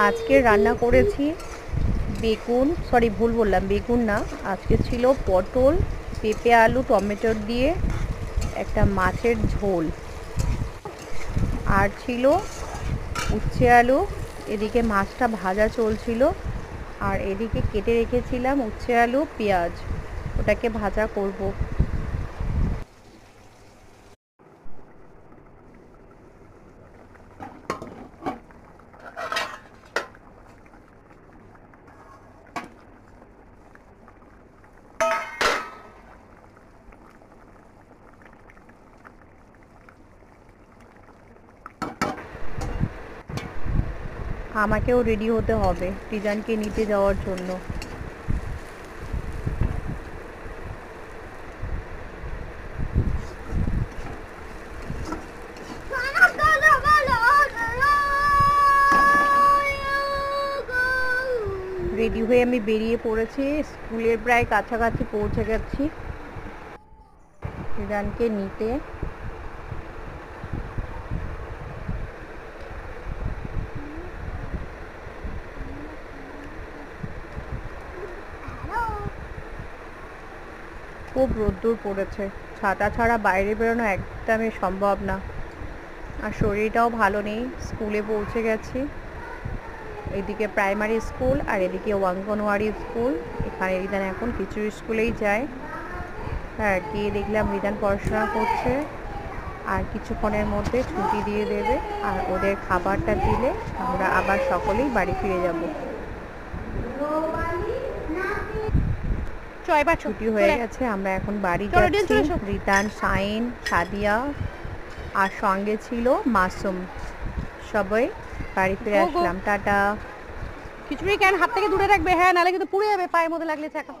আজকে রান্না করেছি বেগুন, সরি ভুল বললাম, বেগুন না, আজকে ছিল পটল, পেঁপে, আলু, টমেটো দিয়ে একটা মাছের ঝোল, আর ছিল উচ্ছে আলু। এদিকে মাছটা ভাজা চলছিল, আর এদিকে কেটে রেখেছিলাম উচ্ছে আলু, পেঁয়াজ, ওটাকে ভাজা করব। আমাকেও রেডি হতে হবে রিজানকে নিতে যাওয়ার জন্য। রেডি হয়ে আমি বেরিয়ে পড়েছি, স্কুলের প্রায় কাছাকাছি পৌঁছে গেছি রিজানকে নিতে। খুব রোদ্দুর পড়েছে, ছাতা ছাড়া বাইরে বেরোনো একদমই সম্ভব না, আর শরীরটাও ভালো নেই। স্কুলে পৌঁছে গেছি, এদিকে প্রাইমারি স্কুল আর এদিকে অঙ্গনওয়াড়ি স্কুল। এখানে রিদান এখন কিছু স্কুলেই যায়। হ্যাঁ, গিয়ে দেখলাম রিদান পড়াশোনা করছে, আর কিছুক্ষণের মধ্যে ছুটি দিয়ে দেবে, আর ওদের খাবারটা দিলে আমরা আবার সকলেই বাড়ি ফিরে যাব। ছুটি হয়ে গেছে, আমরা এখন বাড়ি যাচ্ছি। রিদান, শাইন, সাদিয়া আর সঙ্গে ছিল মাসুম, সবাই বাড়ি ফিরে আসলাম। টাটা। খিচুড়ি কেন হাত থেকে দূরে রাখবে, হ্যাঁ, নাহলে কিন্তু পুড়ে যাবে পায়ের মধ্যে লাগলে চাকা।